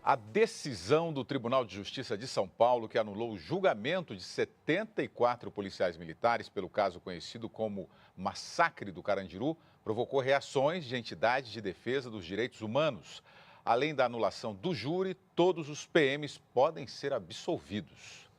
A decisão do Tribunal de Justiça de São Paulo, que anulou o julgamento de 74 policiais militares pelo caso conhecido como Massacre do Carandiru, provocou reações de entidades de defesa dos direitos humanos. Além da anulação do júri, todos os PMs podem ser absolvidos.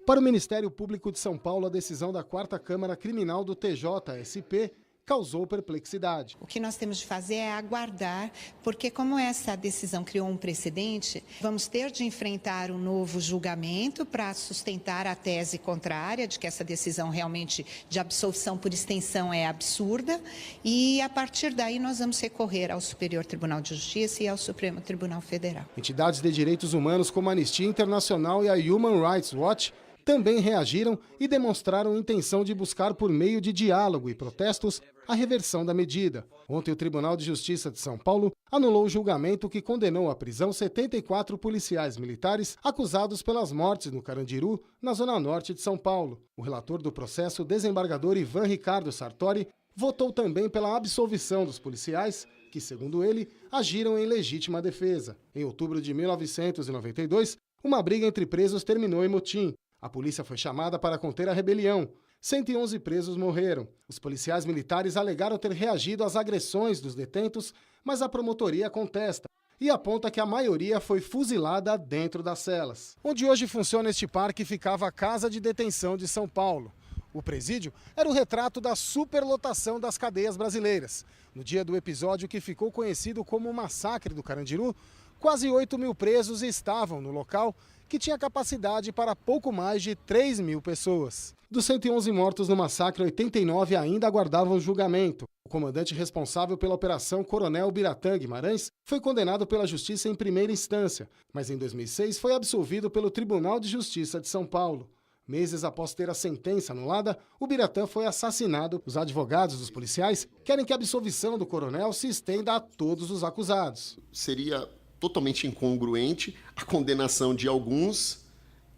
Para o Ministério Público de São Paulo, a decisão da 4ª Câmara Criminal do TJSP causou perplexidade. O que nós temos de fazer é aguardar, porque como essa decisão criou um precedente, vamos ter de enfrentar um novo julgamento para sustentar a tese contrária de que essa decisão realmente de absolvição por extensão é absurda, e a partir daí nós vamos recorrer ao Superior Tribunal de Justiça e ao Supremo Tribunal Federal. Entidades de direitos humanos como a Anistia Internacional e a Human Rights Watch também reagiram e demonstraram intenção de buscar, por meio de diálogo e protestos, a reversão da medida. Ontem, o Tribunal de Justiça de São Paulo anulou o julgamento que condenou à prisão 74 policiais militares acusados pelas mortes no Carandiru, na zona norte de São Paulo. O relator do processo, o desembargador Ivan Ricardo Sartori, votou também pela absolvição dos policiais que, segundo ele, agiram em legítima defesa. Em outubro de 1992, uma briga entre presos terminou em motim. A polícia foi chamada para conter a rebelião. 111 presos morreram. Os policiais militares alegaram ter reagido às agressões dos detentos, mas a promotoria contesta e aponta que a maioria foi fuzilada dentro das celas. Onde hoje funciona este parque ficava a Casa de Detenção de São Paulo. O presídio era o retrato da superlotação das cadeias brasileiras. No dia do episódio que ficou conhecido como o Massacre do Carandiru, quase 8.000 presos estavam no local, que tinha capacidade para pouco mais de 3.000 pessoas. Dos 111 mortos no massacre, 89 ainda aguardavam julgamento. O comandante responsável pela operação, Coronel Biratã Guimarães, foi condenado pela Justiça em primeira instância, mas em 2006 foi absolvido pelo Tribunal de Justiça de São Paulo. Meses após ter a sentença anulada, o Biratã foi assassinado. Os advogados dos policiais querem que a absolvição do coronel se estenda a todos os acusados. Seria totalmente incongruente a condenação de alguns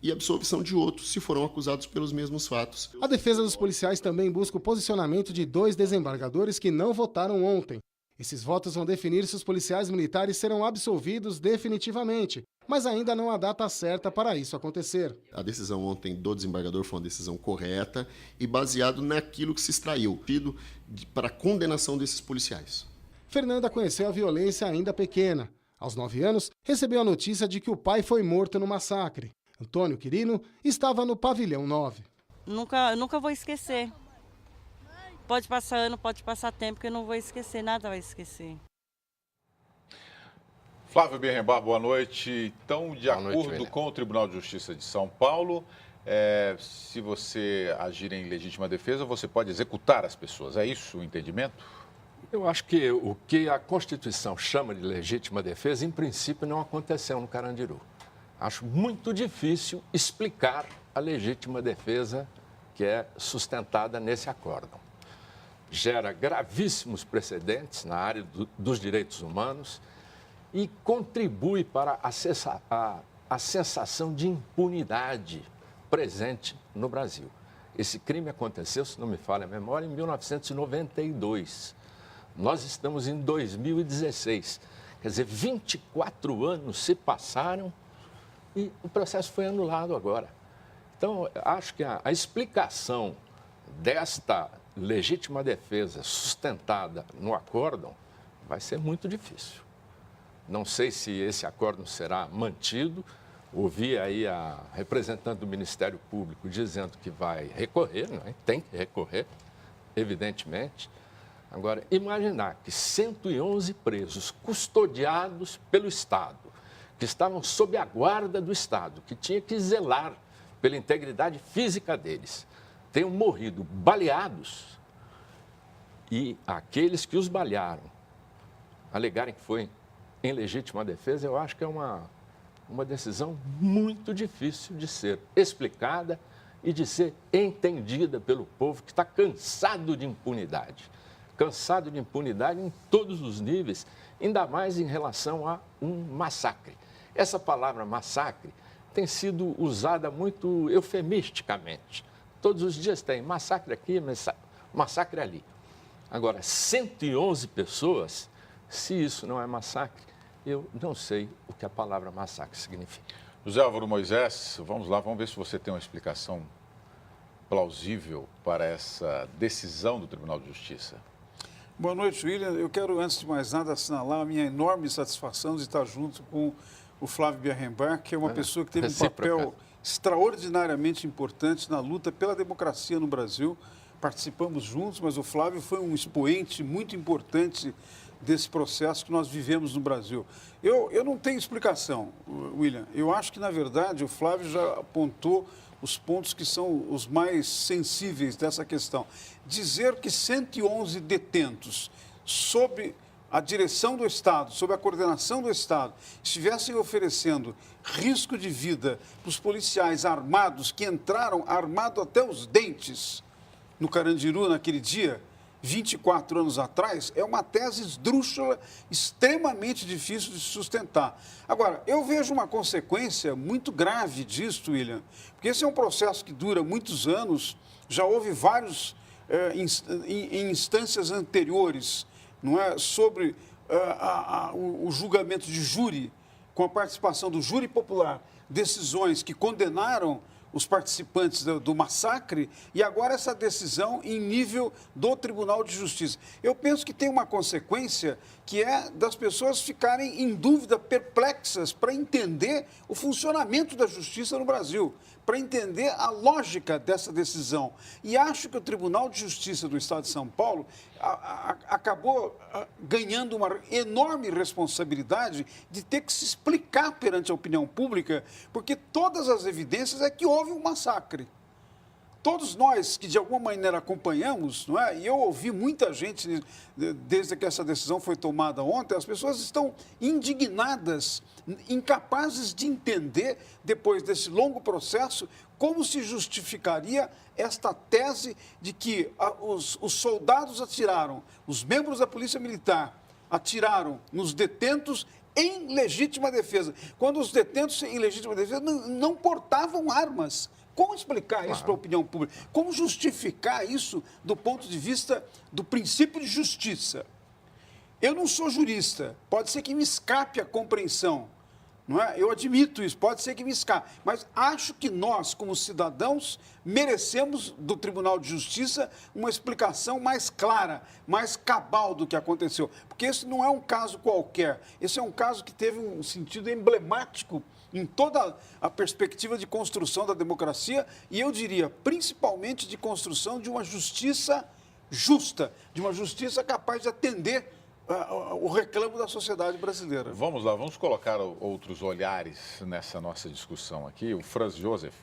e a absolvição de outros, se foram acusados pelos mesmos fatos. A defesa dos policiais também busca o posicionamento de 2 desembargadores que não votaram ontem. Esses votos vão definir se os policiais militares serão absolvidos definitivamente, mas ainda não há data certa para isso acontecer. A decisão ontem do desembargador foi uma decisão correta e baseado naquilo que se extraiu, para a condenação desses policiais. Fernanda conheceu a violência ainda pequena. Aos 9 anos, recebeu a notícia de que o pai foi morto no massacre. Antônio Quirino estava no pavilhão 9. Nunca vou esquecer. Pode passar ano, pode passar tempo, que eu não vou esquecer, nada vai esquecer. Flávio Birrembar, boa noite. Então, de acordo com o Tribunal de Justiça de São Paulo, se você agir em legítima defesa, você pode executar as pessoas. É isso o entendimento? Eu acho que o que a Constituição chama de legítima defesa, em princípio, não aconteceu no Carandiru. Acho muito difícil explicar a legítima defesa que é sustentada nesse acórdão. Gera gravíssimos precedentes na área dos direitos humanos e contribui para a sensação de impunidade presente no Brasil. Esse crime aconteceu, se não me falha a memória, em 1992. Nós estamos em 2016, quer dizer, 24 anos se passaram e o processo foi anulado agora. Então, acho que a explicação desta legítima defesa sustentada no acórdão vai ser muito difícil. Não sei se esse acórdão será mantido. Ouvi aí a representante do Ministério Público dizendo que vai recorrer, né? Tem que recorrer, evidentemente. Agora, imaginar que 111 presos custodiados pelo Estado, que estavam sob a guarda do Estado, que tinha que zelar pela integridade física deles, tenham morrido baleados e aqueles que os balearam alegarem que foi em legítima defesa, eu acho que é uma decisão muito difícil de ser explicada e de ser entendida pelo povo que está cansado de impunidade. Cansado de impunidade em todos os níveis, ainda mais em relação a um massacre. Essa palavra massacre tem sido usada muito eufemisticamente. Todos os dias tem massacre aqui, massacre ali. Agora, 111 pessoas, se isso não é massacre, eu não sei o que a palavra massacre significa. José Álvaro Moisés, vamos lá, vamos ver se você tem uma explicação plausível para essa decisão do Tribunal de Justiça. Boa noite, William. Eu quero, antes de mais nada, assinalar a minha enorme satisfação de estar junto com o Flávio Biarrembar, que é uma pessoa que teve um papel extraordinariamente importante na luta pela democracia no Brasil. Participamos juntos, mas o Flávio foi um expoente muito importante desse processo que nós vivemos no Brasil. Eu não tenho explicação, William. Eu acho que, na verdade, o Flávio já apontou os pontos que são os mais sensíveis dessa questão. Dizer que 111 detentos, sob a direção do Estado, sob a coordenação do Estado, estivessem oferecendo risco de vida para os policiais armados, que entraram armados até os dentes no Carandiru naquele dia, 24 anos atrás, é uma tese esdrúxula, extremamente difícil de sustentar. Agora, eu vejo uma consequência muito grave disso, William, porque esse é um processo que dura muitos anos, já houve vários em instâncias anteriores, não é, sobre o julgamento de júri, com a participação do júri popular, decisões que condenaram os participantes do massacre, e agora essa decisão em nível do Tribunal de Justiça. Eu penso que tem uma consequência que é das pessoas ficarem em dúvida, perplexas, para entender o funcionamento da justiça no Brasil, para entender a lógica dessa decisão. E acho que o Tribunal de Justiça do Estado de São Paulo acabou ganhando uma enorme responsabilidade de ter que se explicar perante a opinião pública, porque todas as evidências é que houve um massacre. Todos nós que de alguma maneira acompanhamos, não é? E eu ouvi muita gente desde que essa decisão foi tomada ontem, as pessoas estão indignadas, incapazes de entender, depois desse longo processo, como se justificaria esta tese de que os soldados atiraram, os membros da Polícia Militar atiraram nos detentos em legítima defesa, quando os detentos em legítima defesa não portavam armas. Como explicar isso para a opinião pública? Como justificar isso do ponto de vista do princípio de justiça? Eu não sou jurista, pode ser que me escape a compreensão, não é? Eu admito isso, pode ser que me escape, mas acho que nós, como cidadãos, merecemos do Tribunal de Justiça uma explicação mais clara, mais cabal do que aconteceu, porque esse não é um caso qualquer, esse é um caso que teve um sentido emblemático em toda a perspectiva de construção da democracia e, eu diria, principalmente de construção de uma justiça justa, de uma justiça capaz de atender o reclamo da sociedade brasileira. Vamos lá, vamos colocar outros olhares nessa nossa discussão aqui. O Franz Joseph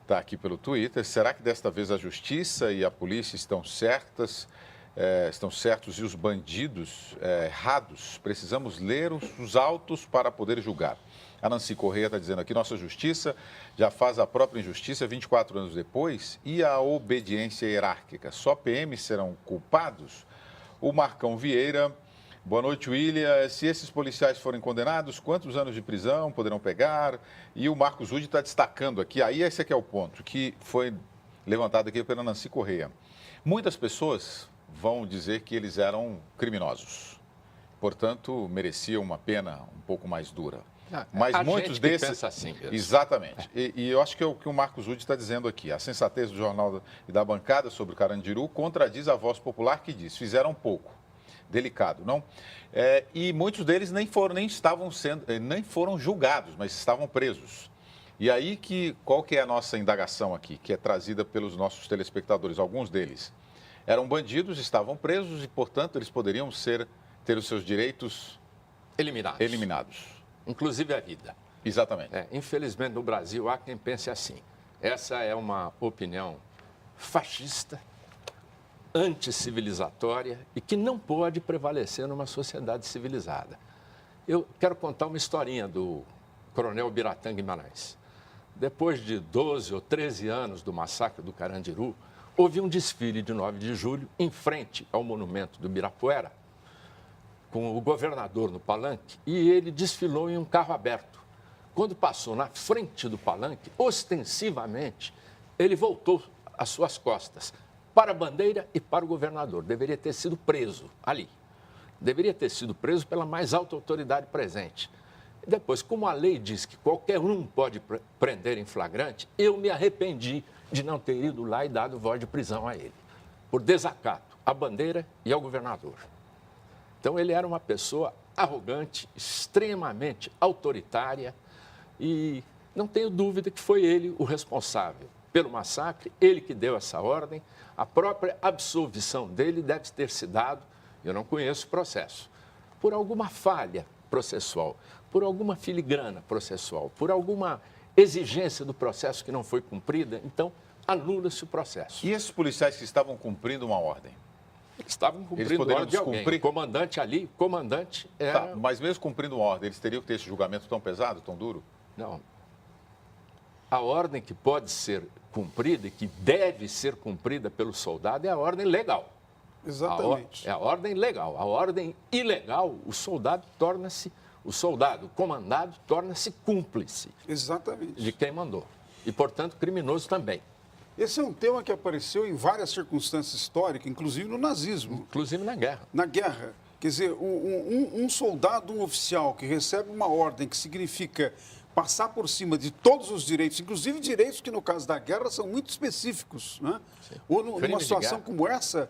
está aqui pelo Twitter. Será que desta vez a justiça e a polícia estão certos e os bandidos errados? Precisamos ler os autos para poder julgar. A Nancy Correia está dizendo aqui, nossa justiça já faz a própria injustiça 24 anos depois e a obediência hierárquica. Só PMs serão culpados? O Marcão Vieira, boa noite, William. Se esses policiais forem condenados, quantos anos de prisão poderão pegar? E o Marcos Rude está destacando aqui, aí esse aqui é o ponto, que foi levantado aqui pela Nancy Correia. Muitas pessoas vão dizer que eles eram criminosos, portanto, mereciam uma pena um pouco mais dura. Mas muitos desses. Pensa assim mesmo. Exatamente. E eu acho que é o que o Marcos Rude está dizendo aqui. A sensatez do jornal e da bancada sobre o Carandiru contradiz a voz popular que diz: fizeram pouco. Delicado, não? E muitos deles nem foram julgados, mas estavam presos. E aí qual que é a nossa indagação aqui, que é trazida pelos nossos telespectadores? Alguns deles eram bandidos, estavam presos e, portanto, eles poderiam ter os seus direitos eliminados. Inclusive a vida. Exatamente. Infelizmente, no Brasil, há quem pense assim. Essa é uma opinião fascista, anticivilizatória e que não pode prevalecer numa sociedade civilizada. Eu quero contar uma historinha do coronel Biratã Guimarães. Depois de 12 ou 13 anos do massacre do Carandiru, houve um desfile de 9 de julho em frente ao monumento do Ibirapuera, com o governador no palanque, e ele desfilou em um carro aberto. Quando passou na frente do palanque, ostensivamente, ele voltou às suas costas para a bandeira e para o governador. Deveria ter sido preso ali. Deveria ter sido preso pela mais alta autoridade presente. Depois, como a lei diz que qualquer um pode prender em flagrante, eu me arrependi de não ter ido lá e dado voz de prisão a ele, por desacato à bandeira e ao governador. Então, ele era uma pessoa arrogante, extremamente autoritária e não tenho dúvida que foi ele o responsável pelo massacre, ele que deu essa ordem. A própria absolvição dele deve ter se dado, eu não conheço o processo, por alguma falha processual, por alguma filigrana processual, por alguma exigência do processo que não foi cumprida, então anula-se o processo. E esses policiais que estavam cumprindo uma ordem? Eles estavam cumprindo a ordem de alguém. O comandante ali, o comandante era... Tá, mas mesmo cumprindo uma ordem, eles teriam que ter esse julgamento tão pesado, tão duro? Não. A ordem que pode ser cumprida e que deve ser cumprida pelo soldado é a ordem legal. Exatamente. É a ordem legal. A ordem ilegal, o soldado, o comandado, torna-se cúmplice. Exatamente. De quem mandou. E, portanto, criminoso também. Esse é um tema que apareceu em várias circunstâncias históricas, inclusive no nazismo. Inclusive na guerra. Na guerra. Quer dizer, um soldado, um oficial que recebe uma ordem que significa passar por cima de todos os direitos, inclusive direitos que, no caso da guerra, são muito específicos, né? Ou numa situação como essa,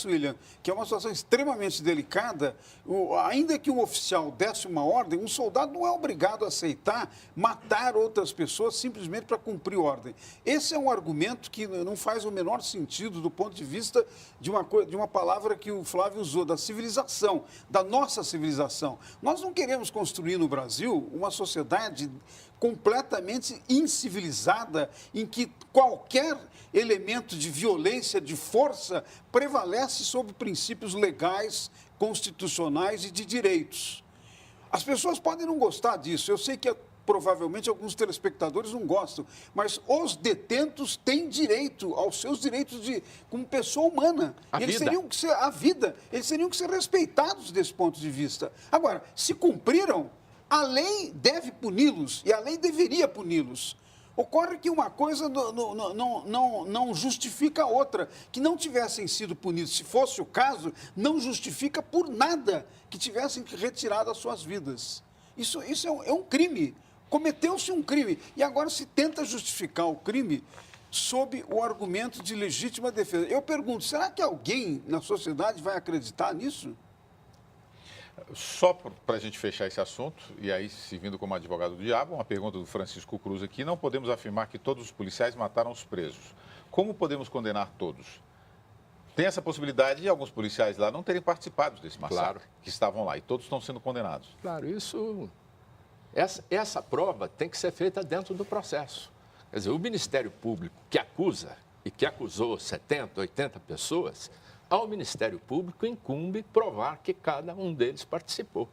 William, que é uma situação extremamente delicada, ainda que um oficial desse uma ordem, um soldado não é obrigado a aceitar matar outras pessoas simplesmente para cumprir ordem. Esse é um argumento que não faz o menor sentido do ponto de vista de uma palavra que o Flávio usou, da civilização, da nossa civilização. Nós não queremos construir no Brasil uma sociedade completamente incivilizada, em que qualquer elemento de violência, de força, prevalece sobre princípios legais, constitucionais e de direitos. As pessoas podem não gostar disso, eu sei que provavelmente alguns telespectadores não gostam, mas os detentos têm direito aos seus direitos como pessoa humana. Eles teriam que ser a vida, eles teriam que ser respeitados desse ponto de vista. Agora, se cumpriram, a lei deve puni-los e a lei deveria puni-los. Ocorre que uma coisa não justifica a outra. Que não tivessem sido punidos, se fosse o caso, não justifica por nada que tivessem retirado as suas vidas. Isso é um crime. Cometeu-se um crime. E agora se tenta justificar o crime sob o argumento de legítima defesa. Eu pergunto, será que alguém na sociedade vai acreditar nisso? Só para a gente fechar esse assunto, e aí servindo como advogado do diabo, uma pergunta do Francisco Cruz aqui, não podemos afirmar que todos os policiais mataram os presos. Como podemos condenar todos? Tem essa possibilidade de alguns policiais lá não terem participado desse massacre, que estavam lá, e todos estão sendo condenados. Claro, essa prova tem que ser feita dentro do processo. Quer dizer, o Ministério Público que acusa e que acusou 70, 80 pessoas, ao Ministério Público incumbe provar que cada um deles participou.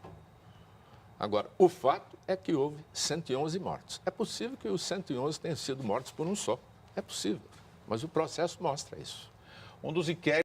Agora, o fato é que houve 111 mortos. É possível que os 111 tenham sido mortos por um só. É possível, mas o processo mostra isso. Um dos inquéritos